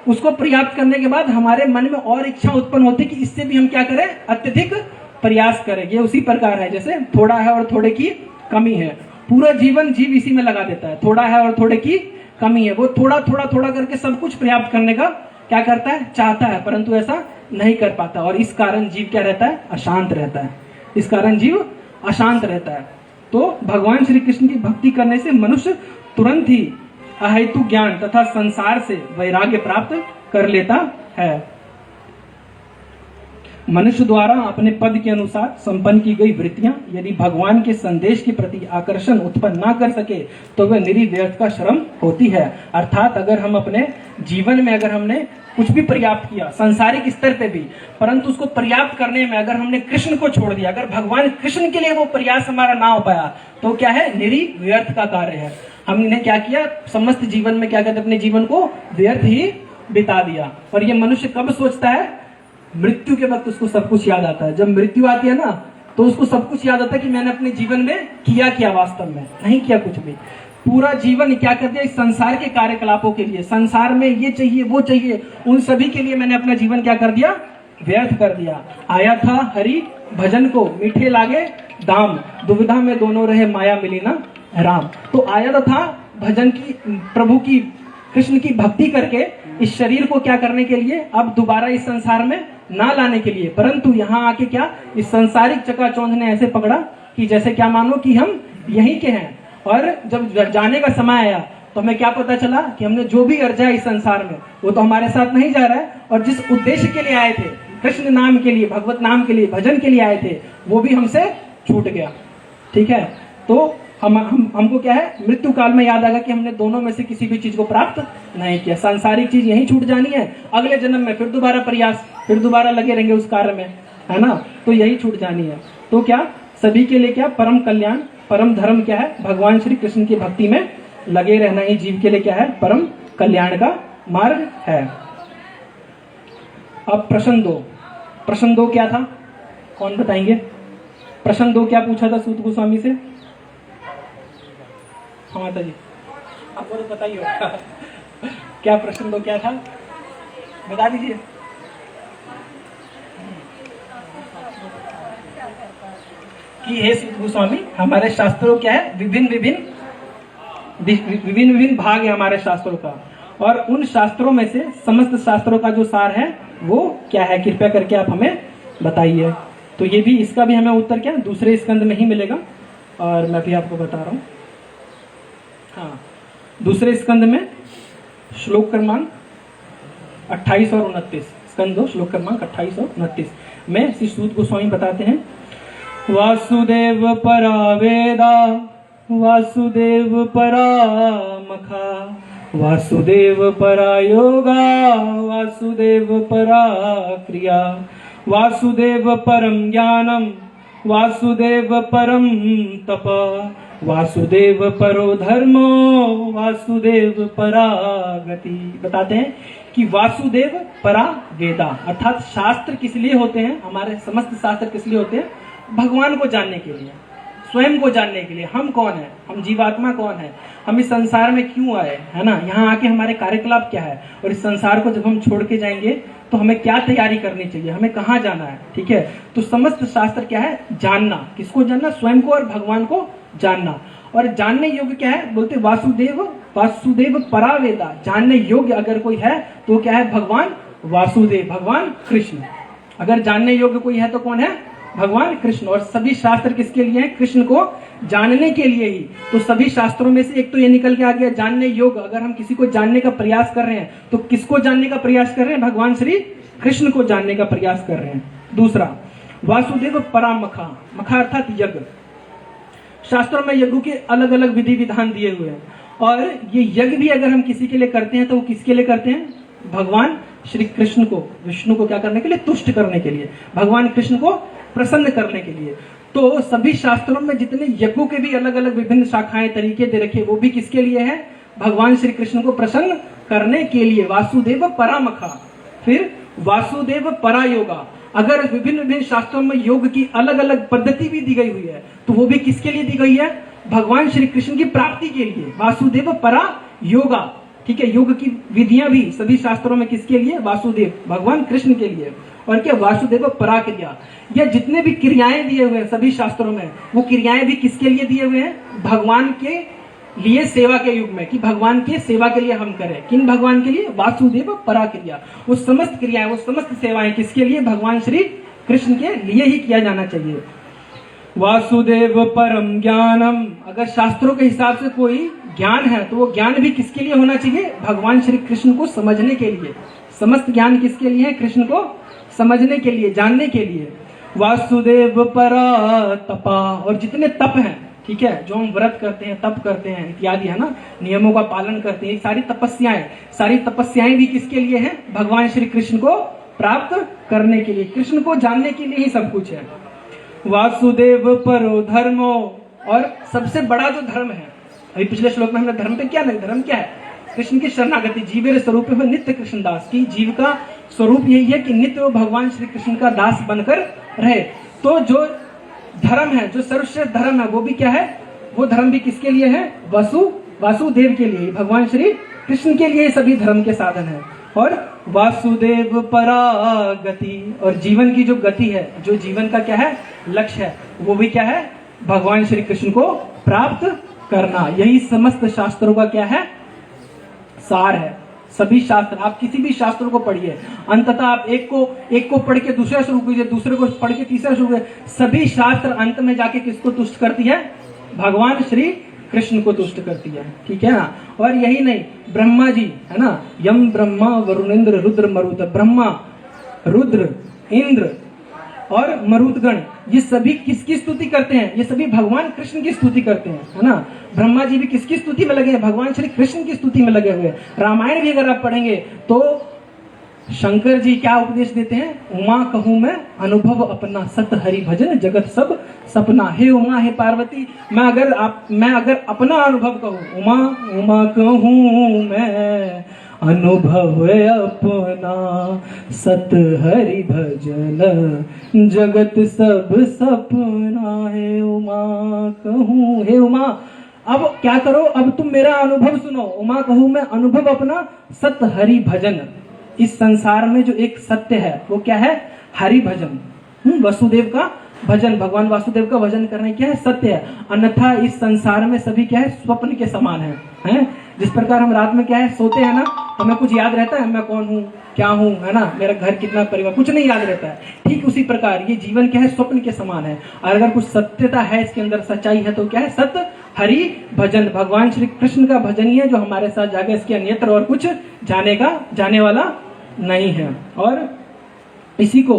उसको पर्याप्त करने के बाद हमारे मन में और इच्छा उत्पन्न होती कि इससे भी हम क्या करें, अत्यधिक प्रयास करें। ये उसी प्रकार है जैसे थोड़ा है और थोड़े की कमी है, पूरा जीवन जीव इसी में लगा देता है। थोड़ा है और थोड़े की कमी है, वो थोड़ा थोड़ा थोड़ा करके सब कुछ पर्याप्त करने का क्या करता है, चाहता है, परंतु ऐसा नहीं कर पाता, और इस कारण जीव क्या रहता है, अशांत रहता है। इस कारण जीव अशांत रहता है। तो भगवान श्री कृष्ण की भक्ति करने से मनुष्य तुरंत ही अहेतु ज्ञान तथा संसार से वैराग्य प्राप्त कर लेता है। मनुष्य द्वारा अपने पद के अनुसार संपन्न की गई वृत्तियां यदि भगवान के संदेश के प्रति आकर्षण उत्पन्न ना कर सके तो वह निरी व्यर्थ का श्रम होती है। अर्थात अगर हम अपने जीवन में अगर हमने कुछ भी पर्याप्त किया सांसारिक स्तर पे भी, परंतु उसको पर्याप्त करने में अगर हमने कृष्ण को छोड़ दिया, अगर भगवान कृष्ण के लिए वो प्रयास हमारा ना हो पाया, तो क्या है, निरी व्यर्थ का कार्य है। हमने क्या किया, समस्त जीवन में क्या कहते, अपने जीवन को व्यर्थ ही बिता दिया। और ये मनुष्य कब सोचता है, मृत्यु के वक्त उसको सब कुछ याद आता है। जब मृत्यु आती है ना, तो उसको सब कुछ याद आता है कि मैंने अपने जीवन में किया क्या, वास्तव में नहीं किया कुछ भी। पूरा जीवन क्या कर दिया, इस संसार के कार्यकलापों के लिए, संसार में ये चाहिए वो चाहिए, उन सभी के लिए मैंने अपना जीवन क्या कर दिया, व्यर्थ कर दिया। आया था हरि भजन को, मीठे लागे दाम, दुविधा में दोनों रहे माया मिली ना राम। तो आया था भजन की, प्रभु की, कृष्ण की भक्ति करके इस शरीर को क्या करने के लिए, अब दोबारा इस संसार में ना लाने के लिए, परंतु यहाँ आके क्या, इस संसारिक चकाचौंध ने ऐसे पकड़ा कि जैसे क्या मानो कि हम यहीं के हैं। और जब जाने का समय आया तो हमें क्या पता चला कि हमने जो भी अर्जा इस संसार में, वो तो हमारे साथ नहीं जा रहा है, और जिस उद्देश्य के लिए आए थे, कृष्ण नाम के लिए, भगवत नाम के लिए, भजन के लिए आए थे, वो भी हमसे छूट गया। ठीक है, तो हमको क्या है, मृत्यु काल में याद आएगा कि हमने दोनों में से किसी भी चीज को प्राप्त नहीं किया। सांसारिक चीज यहीं छूट जानी है, अगले जन्म में फिर दोबारा प्रयास, फिर दोबारा लगे रहेंगे उस कार्य में, है ना, तो यही छूट जानी है। तो क्या सभी के लिए क्या, परम कल्याण, परम धर्म क्या है, भगवान श्री कृष्ण की भक्ति में लगे रहना ही जीव के लिए क्या है, परम कल्याण का मार्ग है। अब प्रश्न दो क्या था, कौन बताएंगे? प्रश्न 2 क्या पूछा था सूत गोस्वामी से? हाँ माता जी, आपको तो पता ही होगा। क्या प्रश्न 2 क्या था, बता दीजिए। कि हे सूत गोस्वामी, हमारे शास्त्रों क्या है, विभिन्न विभिन्न भाग है हमारे शास्त्रों का, और उन शास्त्रों में से समस्त शास्त्रों का जो सार है वो क्या है, कृपया करके आप हमें बताइए। तो ये भी, इसका भी हमें उत्तर क्या, दूसरे स्कंद में ही मिलेगा, और मैं भी आपको बता रहा हूँ। हाँ, दूसरे स्कंद में श्लोक क्रमांक 28 और 29, स्कंद 2 श्लोक क्रमांक 28 और 29 में श्री सूत गोस्वामी बताते हैं, वासुदेव परा वेदा, वासुदेव परा मखा, वासुदेव परा योगा, वासुदेव परा क्रिया, वासुदेव परम ज्ञानम, वासुदेव परम तप, वासुदेव परो धर्मो, वासुदेव परा गति। बताते हैं कि वासुदेव परा वेदा, अर्थात शास्त्र किस लिए होते हैं, हमारे समस्त शास्त्र किस लिए होते हैं, भगवान को जानने के लिए, स्वयं को जानने के लिए, हम कौन है, हम जीवात्मा कौन है, हम इस संसार में क्यों आए, है ना, यहाँ आके हमारे कार्यकलाप क्या है, और इस संसार को जब हम छोड़ के जाएंगे तो हमें क्या तैयारी करनी चाहिए, हमें कहाँ जाना है। ठीक है, तो समस्त शास्त्र क्या है, जानना, किसको जानना, स्वयं को और भगवान को जानना। और जानने योग्य क्या है, बोलते वासुदेव परा वेदा, जानने योग्य अगर कोई है तो क्या है, भगवान वासुदेव, भगवान कृष्ण। अगर जानने योग्य कोई है तो कौन है, भगवान कृष्ण। और सभी शास्त्र किसके लिए हैं, कृष्ण को जानने के लिए ही। तो सभी शास्त्रों में से एक तो ये निकल के आ गया, जानने योग्य। अगर हम किसी को जानने का प्रयास कर रहे हैं तो किसको जानने का प्रयास कर रहे हैं, भगवान श्री कृष्ण को जानने का प्रयास कर रहे हैं। दूसरा, वासुदेव परा मखा, मखा अर्थात यज्ञ। शास्त्रों में यज्ञ के अलग अलग विधि विधान दिए हुए हैं, और ये यज्ञ भी अगर हम किसी के लिए करते हैं तो वो किसके लिए करते हैं, भगवान श्री कृष्ण को, विष्णु को क्या करने के लिए, तुष्ट करने के लिए, भगवान कृष्ण को प्रसन्न करने के लिए। तो सभी शास्त्रों में जितने यज्ञों के भी अलग अलग विभिन्न शाखाएं, तरीके दे रखे, वो भी किसके लिए है, भगवान श्री कृष्ण को प्रसन्न करने के लिए। वासुदेव परामखा, फिर वासुदेव परा योगा। अगर विभिन्न विभिन्न शास्त्रों में योग की अलग अलग पद्धति भी दी गई हुई है तो वो भी किसके लिए दी गई है, भगवान श्री कृष्ण की प्राप्ति के लिए। वासुदेव परा योगा, ठीक है, योग की विधियां भी सभी शास्त्रों में किसके लिए? वासुदेव भगवान कृष्ण के लिए। और क्या? वासुदेव परा क्रिया, या जितने भी क्रियाएं दिए हुए हैं सभी शास्त्रों में, वो क्रियाएं भी किसके लिए दिए हुए हैं? भगवान के लिए, सेवा के युग में, कि भगवान के सेवा के लिए हम करें। किन भगवान के लिए? वासुदेव परा क्रिया। वो समस्त क्रियाएं, वो समस्त सेवाएं किसके लिए? भगवान श्री कृष्ण के लिए ही किया जाना चाहिए। वासुदेव परम ज्ञानम, अगर शास्त्रों के हिसाब से कोई ज्ञान है तो वो ज्ञान भी किसके लिए होना चाहिए? भगवान श्री कृष्ण को समझने के लिए। समस्त ज्ञान किसके लिए है? कृष्ण को समझने के लिए, जानने के लिए। वासुदेव परा तपा, और जितने तप हैं, ठीक है, जो हम व्रत करते हैं, तप करते हैं इत्यादि, है ना, नियमों का पालन करते हैं, सारी तपस्याएं भी किसके लिए हैं? भगवान श्री कृष्ण को प्राप्त करने के लिए, कृष्ण को जानने के लिए ही सब कुछ है। वासुदेव परो धर्मो, और सबसे बड़ा जो धर्म है, अभी पिछले श्लोक में हमने धर्म पे क्या नहीं, धर्म क्या है? कृष्ण की शरणागति, जीवेर स्वरूप में नित्य कृष्ण दास, की जीव का स्वरूप यही है कि नित्य वो भगवान श्री कृष्ण का दास बनकर रहे। तो जो धर्म है, जो सर्वश्रेष्ठ धर्म है, वो भी क्या है? वो धर्म भी किसके लिए है? वासुदेव के लिए, भगवान श्री कृष्ण के लिए सभी धर्म के साधन है। और वासुदेव परागति, और जीवन की जो गति है, जो जीवन का क्या है? लक्ष्य है, वो भी क्या है? भगवान श्री कृष्ण को प्राप्त करना। यही समस्त शास्त्रों का क्या है? सार है। सभी शास्त्र, आप किसी भी शास्त्रों को पढ़िए, अंततः आप एक को पढ़ के दूसरा शुरू कीजिए, दूसरे को पढ़ के तीसरा शुरू कीजिए, सभी शास्त्र अंत में जाके किसको तुष्ट करती है? भगवान श्री कृष्ण को तुष्ट करती है, ठीक है ना। और यही नहीं, ब्रह्मा जी है ना, यम ब्रह्मा वरुणेंद्र रुद्र मरुत, ब्रह्मा, रुद्र, इंद्र और मरुदगण, ये सभी किसकी स्तुति करते हैं? ये सभी भगवान कृष्ण की स्तुति करते हैं, है ना। ब्रह्मा जी भी किसकी स्तुति में लगे हैं? भगवान श्री कृष्ण की स्तुति में लगे हुए हैं। रामायण भी अगर आप पढ़ेंगे तो शंकर जी क्या उपदेश देते हैं? उमा कहूं मैं अनुभव अपना, सत हरि भजन जगत सब सपना। हे उमा, हे पार्वती, मैं अगर अपना अनुभव कहूं, उमा कहूं मैं अनुभव अपना, सत हरि भजन जगत सब सपना। हे उमा कहूं, हे उमा, अब क्या करो? अब तुम मेरा अनुभव सुनो। उमा कहूं मैं अनुभव अपना, सत हरि भजन। इस संसार में जो एक सत्य है वो क्या है? हरि भजन, वसुदेव का भजन, भगवान वासुदेव का भजन करना क्या है? सत्य है। अन्यथा इस संसार में सभी क्या है? स्वप्न के समान है? जिस प्रकार हम रात में क्या है? सोते हैं ना, हमें कुछ याद रहता है, मैं कौन हूँ, क्या हूँ, है ना, मेरा घर कितना, परिवार, कुछ नहीं याद रहता है। ठीक उसी प्रकार ये जीवन क्या है? स्वप्न के समान है। और अगर कुछ सत्यता है, इसके अंदर सच्चाई है, तो क्या है? सत्य हरि भजन, भगवान श्री कृष्ण का भजन ही है जो हमारे साथ जागे, इसके अन्यत्र और कुछ जाने वाला नहीं है। और इसी को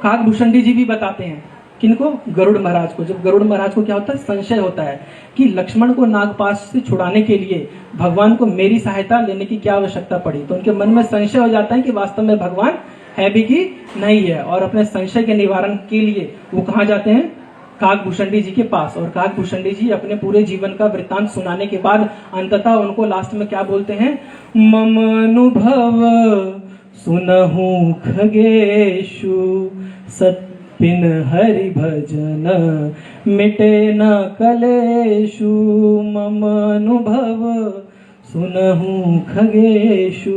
काकभूषणी जी भी बताते हैं। किनको? गरुड़ महाराज को। जब गरुड़ महाराज को क्या होता है? संशय होता है कि लक्ष्मण को नागपाश से छुड़ाने के लिए भगवान को मेरी सहायता लेने की क्या आवश्यकता पड़ी, तो उनके मन में संशय हो जाता है कि वास्तव में भगवान है भी कि नहीं है। और अपने संशय के निवारण के लिए वो कहाँ जाते हैं? काकभूषणी जी के पास। और काकभूषणी जी अपने पूरे जीवन का वृत्तांत सुनाने के बाद अंततः उनको लास्ट में क्या बोलते हैं? मम अनुभव सुनहु खगेशु, सत्पिन हरि भजन मिटे न कलेशु। मम अनुभव सुनहु खगेशु।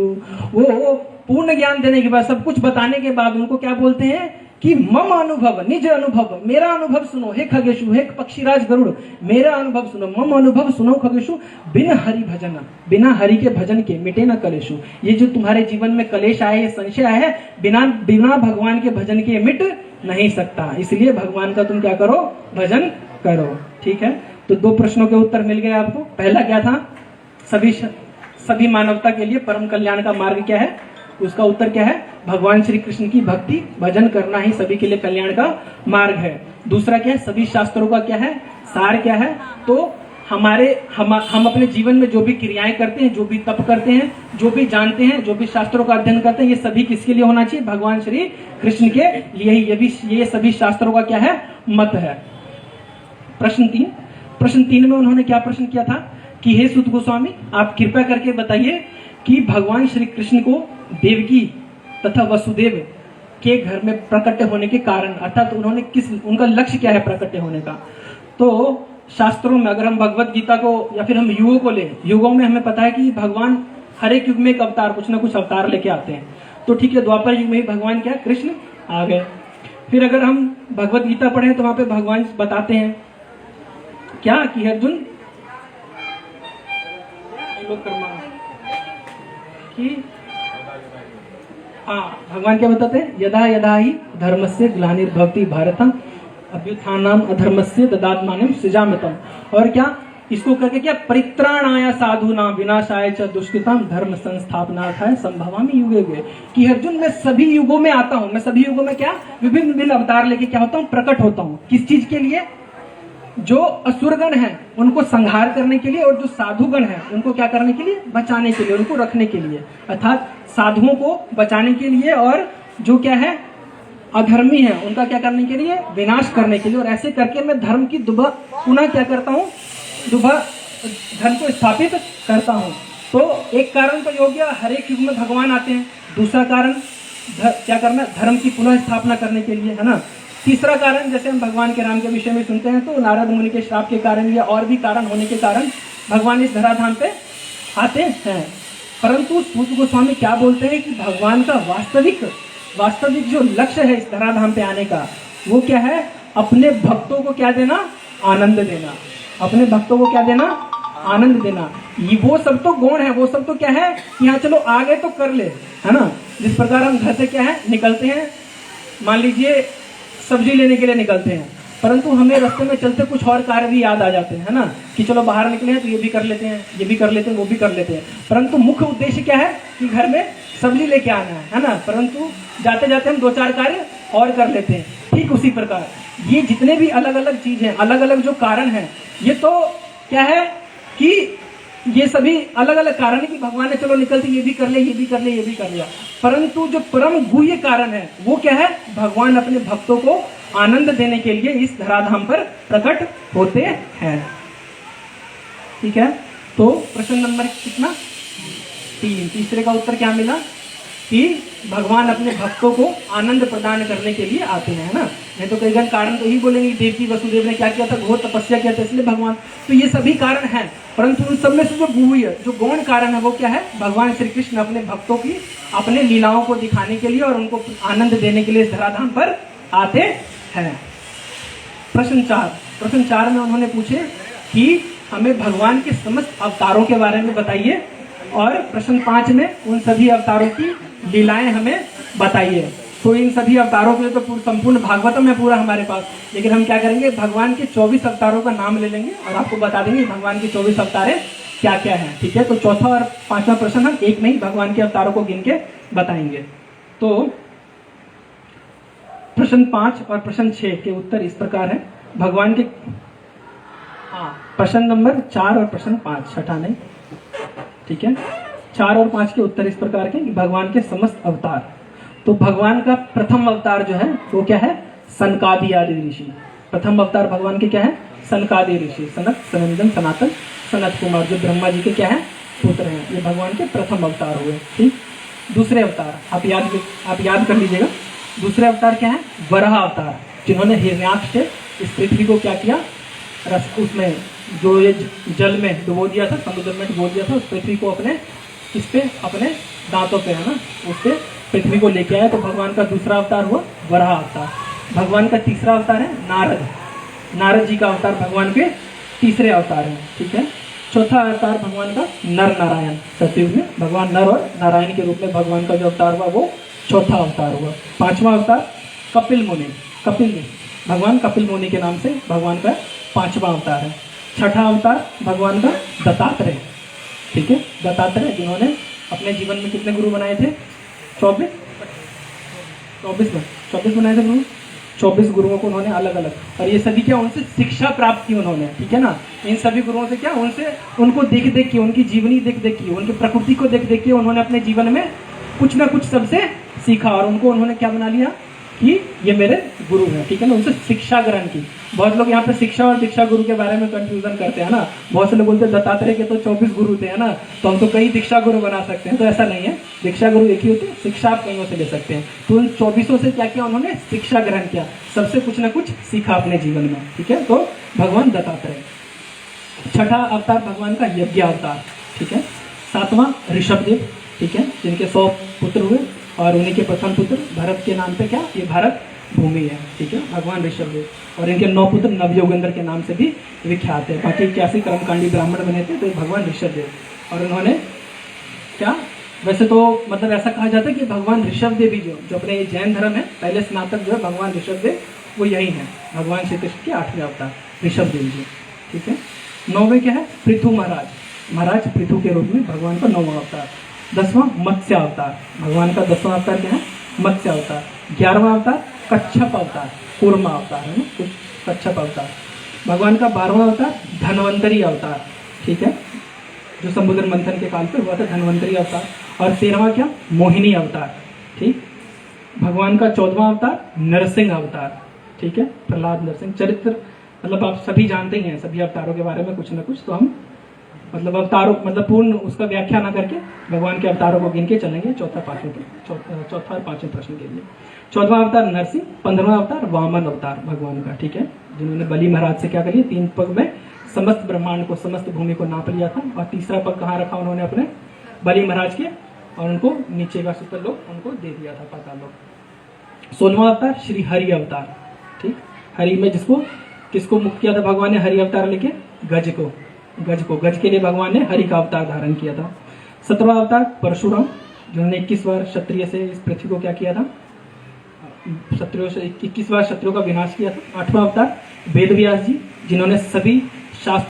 वो पूर्ण ज्ञान देने के बाद, सब कुछ बताने के बाद उनको क्या बोलते हैं कि मम अनुभव, निज अनुभव, मेरा अनुभव सुनो हे खगेशु, हे पक्षीराज गरुड़, मेरा अनुभव सुनो। मम अनुभव सुनो खगेशु, बिन हरि भजन, बिना हरि के भजन के मिटे न कलेशु। ये जो तुम्हारे जीवन में कलेश आए, ये संशय आए है, बिना भगवान के भजन के मिट नहीं सकता। इसलिए भगवान का तुम क्या करो? भजन करो, ठीक है। तो 2 प्रश्नों के उत्तर मिल गए आपको। पहला क्या था? सभी मानवता के लिए परम कल्याण का मार्ग क्या है? उसका उत्तर क्या है? भगवान श्री कृष्ण की भक्ति, भजन करना ही सभी के लिए कल्याण का मार्ग है। दूसरा क्या है? सभी शास्त्रों का क्या है? सार क्या है? तो हम अपने जीवन में जो भी क्रियाएं करते हैं, जो भी तप करते हैं, जो भी जानते हैं, जो भी शास्त्रों का अध्ययन करते हैं, ये सभी किसके लिए होना चाहिए? भगवान श्री कृष्ण के लिए ही। ये सभी शास्त्रों का क्या है? मत है। प्रश्न 3 में उन्होंने क्या प्रश्न किया था कि हे सुत गोस्वामी, आप कृपया करके बताइए कि भगवान श्री कृष्ण को देवकी तथा वसुदेव के घर में प्रकट होने के कारण, अर्थात उन्होंने उनका लक्ष्य क्या है प्रकट होने का। तो शास्त्रों में अगर हम भगवत गीता को या फिर हम युगों को लें, युगों में हमें पता है कि भगवान हर एक युग में एक अवतार, कुछ ना कुछ अवतार लेके आते हैं। तो ठीक है, द्वापर युग में ही भगवान क्या कृष्ण आ गए। फिर अगर हम भगवत गीता पढ़ें तो वहां पे भगवान बताते हैं क्या कि अर्जुन कि भगवान क्या बताते हैं, यदा यदा ही धर्मस्य ग्लानिर्भवति भारतम अभ्युत्थानम अधर्मस्य ददात्मानं सृजाम्यहम्। और क्या इसको करके क्या, परित्राणाय साधूनां विनाशाय च दुष्कृतां धर्म संस्थापनार्थाय संभवामि युगे युगे। कि अर्जुन मैं सभी युगों में आता हूं, मैं सभी युगों में क्या विभिन्न विभिन्न अवतार लेके क्या होता हूं, प्रकट होता हूं। किस चीज के लिए, जो असुरगण हैं उनको संहार करने के लिए, और जो साधुगण हैं उनको क्या करने के लिए, बचाने के लिए, उनको रखने के लिए। अर्थात साधुओं को बचाने के लिए, और जो क्या है अधर्मी है उनका क्या करने के लिए, विनाश करने के लिए। और ऐसे करके मैं धर्म की पुनः क्या करता हूँ, धर्म को स्थापित करता हूँ। तो एक कारण तो योग्य हर एक युग में भगवान आते हैं। दूसरा कारण क्या करना, धर्म की पुनः स्थापना करने के लिए, है ना। तीसरा कारण, जैसे हम भगवान के नाम के विषय में सुनते हैं तो नारद मुनि के श्राप के कारण या और भी कारण होने के कारण भगवान इस धराधाम पे आते हैं। परंतु सूत गोस्वामी क्या बोलते हैं कि भगवान का वास्तविक जो लक्ष्य है इस धराधाम पे आने का, वो क्या है, अपने भक्तों को क्या देना, आनंद देना। अपने भक्तों को क्या देना, आनंद देना। ये वो सब तो गुण है, वो सब तो क्या है कि हाँ चलो आ गए तो कर ले, है ना। जिस प्रकार हम घर से क्या है निकलते हैं, मान लीजिए सब्जी लेने के लिए निकलते हैं, परंतु हमें रास्ते में चलते कुछ और कार्य भी याद आ जाते हैं, है ना, कि चलो बाहर निकले हैं तो ये भी कर लेते हैं, ये भी कर लेते हैं, वो भी कर लेते हैं। परंतु मुख्य उद्देश्य क्या है कि घर में सब्जी लेके आना है ना। परंतु जाते जाते हम 2-4 कार्य और कर लेते हैं। ठीक उसी प्रकार ये जितने भी अलग अलग चीज हैं, अलग अलग जो कारण हैं, ये तो क्या है कि ये सभी अलग अलग कारण है कि भगवान ने चलो निकलते ये भी कर ले, ये भी कर ले, ये भी कर लिया। परंतु जो परम गुह्य कारण है वो क्या है, भगवान अपने भक्तों को आनंद देने के लिए इस धराधाम पर प्रकट होते हैं। ठीक है, तो प्रश्न नंबर कितना, 3। तीसरे का उत्तर क्या मिला कि भगवान अपने भक्तों को आनंद प्रदान करने के लिए आते हैं, है ना। नहीं तो कई कारण तो यही बोलेंगे देवकी वसुदेव ने क्या किया था, घोर तपस्या किया था इसलिए भगवान। तो ये सभी कारण हैं, परंतु उन सब में से जो गुह्य जो गौण कारण है वो क्या है, भगवान श्री कृष्ण अपने भक्तों की अपने लीलाओं को दिखाने के लिए और उनको आनंद देने के लिए इस धराधाम पर आते हैं। प्रश्न 4 में उन्होंने पूछे कि हमें भगवान के समस्त अवतारों के बारे में बताइए, और प्रश्न 5 में उन सभी अवतारों की लीलाएं हमें बताइए। तो इन सभी अवतारों के लिए तो संपूर्ण भागवतम है पूरा हमारे पास, लेकिन हम क्या करेंगे, भगवान के 24 अवतारों का नाम ले लेंगे और आपको बता देंगे भगवान के 24 अवतारें क्या क्या हैं। ठीक है, तो चौथा और 5वां प्रश्न हम एक में ही भगवान के अवतारों को गिन के बताएंगे। तो प्रश्न 5 और प्रश्न 6 के उत्तर इस प्रकार है। भगवान के प्रश्न नंबर 4 और प्रश्न 5, छठा नहीं, ठीक है। 4 और 5 के उत्तर इस प्रकार के कि भगवान के समस्त अवतार। तो भगवान का प्रथम अवतार जो है वो क्या है, सनकादि आदि ऋषि। प्रथम अवतार भगवान के क्या है, सनकादि ऋषि, सनक, सनंदन, सनातन, सनत कुमार, जो ब्रह्मा जी के क्या है पुत्र हैं। ये भगवान के प्रथम अवतार हुए। ठीक, दूसरे अवतार आप याद कर लीजिएगा। दूसरे अवतार क्या है, वराह अवतार, जिन्होंने हिरण्याक्ष से इस पृथ्वी को क्या किया, उसमें जो ये जल में डुबो दिया था, समुद्र में डुबो दिया था, उस पृथ्वी को अपने इस पे अपने दांतों पे, है ना, उस पे पृथ्वी को लेके आया। तो भगवान का दूसरा अवतार हुआ वराह अवतार। भगवान का तीसरा अवतार है नारद जी का अवतार भगवान के तीसरे अवतार है। ठीक है, चौथा अवतार भगवान का नर नारायण, सतयुग में भगवान नर और नारायण के रूप में भगवान का जो अवतार हुआ वो चौथा अवतार हुआ। 5वां अवतार कपिल मुनि, भगवान कपिल मुनि के नाम से भगवान का 5वां अवतार है। छठा अवतार भगवान का दत्तात्रेय। ठीक है, दत्तात्रेय जिन्होंने अपने जीवन में कितने गुरु बनाए थे, 24 बनाए थे गुरु। 24 गुरुओं को उन्होंने अलग अलग, और ये सभी क्या, उनसे शिक्षा प्राप्त की उन्होंने। ठीक है ना, इन सभी गुरुओं से क्या, उनको देख देख के, उनकी जीवनी देख देख के, उनकी प्रकृति को देख देख के उन्होंने अपने जीवन में कुछ ना कुछ सबसे सीखा, और उनको उन्होंने क्या बना लिया कि ये मेरे गुरु हैं। ठीक है ना, उनसे शिक्षा ग्रहण की। बहुत लोग यहाँ पे शिक्षा और दीक्षा गुरु के बारे में कंफ्यूजन करते हैं ना। बहुत से लोग बोलते हैं दत्तात्रेय के तो 24 गुरु थे, है ना, तो हम तो कई दीक्षा गुरु बना सकते हैं। तो ऐसा नहीं है, दीक्षा गुरु एक ही होते हैं, शिक्षा आप कहीं से ले सकते हैं। तो उन 24 से क्या किया, उन्होंने शिक्षा ग्रहण किया, सबसे कुछ ना कुछ सीखा अपने जीवन में। ठीक है, तो भगवान दत्तात्रेय। छठा अवतार भगवान का यज्ञ अवतार। ठीक है, 7वां ऋषभदेव, ठीक है, जिनके 100 पुत्र हुए और उन्हीं के प्रथम पुत्र भरत के नाम पे क्या, ये भारत भूमि है, ठीक है, भगवान ऋषभदेव। और इनके 9 पुत्र नवयोगेंद्र के नाम से भी विख्यात है। बाकी 81 कर्मकांडी ब्राह्मण बने थे, तो ये भगवान ऋषभदेव। और उन्होंने क्या, वैसे तो मतलब ऐसा कहा जाता है कि भगवान ऋषभदेव ही जो अपने ये जैन धर्म है, पहले स्नातक जो है भगवान ऋषभदेव वो यही है, भगवान श्री कृष्ण के 8वें अवतार ऋषभदेव जी, ठीक है। 9वें क्या है, पृथु महाराज, महाराज पृथु के रूप में भगवान का 9वां अवतार। 10वां मत्स्य अवतार, भगवान का 10वां अवतार क्या है, मत्स्य अवतार। 11वां अवतार कच्छप अवतार, कूर्मा अवतार है ना, कुछ कच्छप अवतार। भगवान का 12वां अवतार धन्वंतरी अवतार, ठीक है, जो समुद्र मंथन के काल पे हुआ था, धन्वंतरी अवतार। और 13वां क्या, मोहिनी अवतार, ठीक। भगवान का 14वां अवतार नरसिंह अवतार, ठीक है, प्रहलाद नरसिंह। चरित्र मतलब आप सभी जानते ही हैं सभी अवतारों के बारे में कुछ ना कुछ, तो हम मतलब अवतारों मतलब पूर्ण उसका व्याख्या ना करके भगवान के अवतारों को गिन के चलेंगे चौथा और पांचवें प्रश्न के लिए। 14वां अवतार नरसिंह, 15वां अवतार वामन अवतार भगवान का, ठीक है, जिन्होंने बलि महाराज से क्या कर लिया, 3 पग में समस्त ब्रह्मांड को, समस्त भूमि को नाप लिया था। और तीसरा पग कहाँ रखा उन्होंने, अपने बलि महाराज के, और उनको नीचे का सुतल लोक उनको दे दिया था, पाताल लोक। 16वां अवतार श्री हरि अवतार, ठीक, हरि में किसको मुक्त किया था भगवान ने हरि अवतार लेके, गज के लिए भगवान ने हरि का अवतार धारण किया था। 17वां अवतार परशुराम, जिन्होंने 21 बार क्षत्रिय से इस पृथ्वी को क्या किया था, शत्रुओं से 21 बार शत्रुओं का विनाश किया था। 8वां अवतार वेद व्यास जी, जिन्होंने सभी शास्त्र